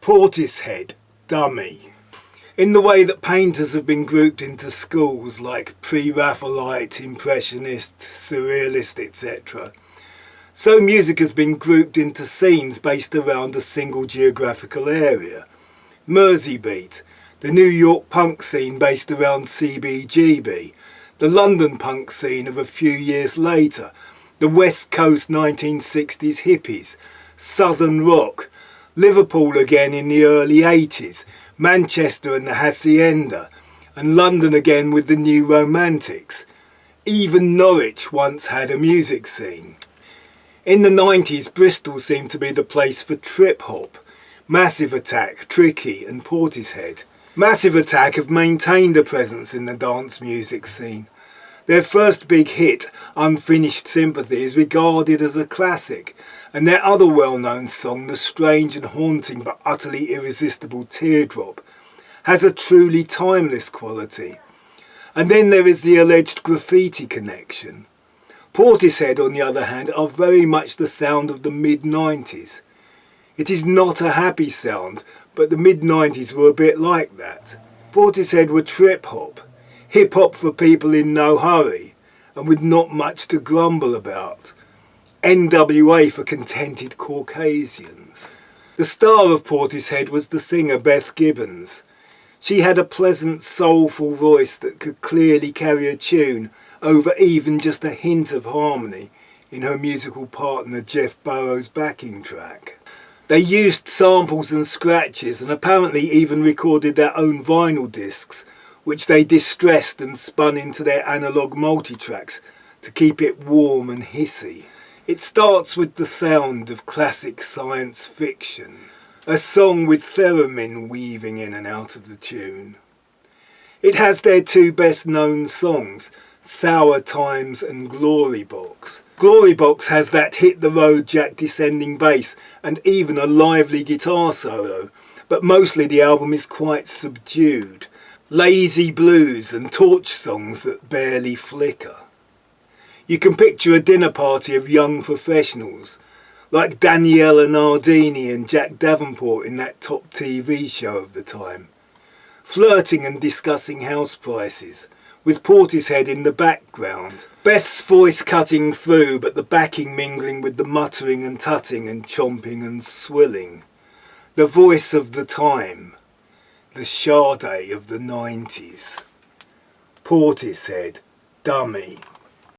Portishead, dummy. In the way that painters have been grouped into schools like pre-Raphaelite, Impressionist, Surrealist, etc., so music has been grouped into scenes based around a single geographical area. Merseybeat, the New York punk scene based around CBGB, the London punk scene of a few years later, the West Coast 1960s hippies, Southern rock, Liverpool again in the early 80s, Manchester and the Hacienda, and London again with the New Romantics. Even Norwich once had a music scene. In the 90s, Bristol seemed to be the place for trip-hop, Massive Attack, Tricky and Portishead. Massive Attack have maintained a presence in the dance music scene. Their first big hit, Unfinished Sympathy, is regarded as a classic, and their other well-known song, the strange and haunting but utterly irresistible Teardrop, has a truly timeless quality. And then there is the alleged graffiti connection. Portishead, on the other hand, are very much the sound of the mid-90s. It is not a happy sound, but the mid-90s were a bit like that. Portishead were trip-hop, hip-hop for people in no hurry, and with not much to grumble about. NWA for contented Caucasians. The star of Portishead was the singer Beth Gibbons. She had a pleasant, soulful voice that could clearly carry a tune over even just a hint of harmony in her musical partner Jeff Burrows' backing track. They used samples and scratches and apparently even recorded their own vinyl discs, which they distressed and spun into their analogue multitracks to keep it warm and hissy. It starts with the sound of classic science fiction, a song with theremin weaving in and out of the tune. It has their two best known songs, Sour Times and Glory Box. Glory Box has that hit-the-road Jack descending bass and even a lively guitar solo, but mostly the album is quite subdued. Lazy blues and torch songs that barely flicker. You can picture a dinner party of young professionals, like Daniela Nardini and Jack Davenport in that top TV show of the time, flirting and discussing house prices, with Portishead in the background. Beth's voice cutting through, but the backing mingling with the muttering and tutting and chomping and swilling. The voice of the time. The Sade of the 90s. Portishead, dummy.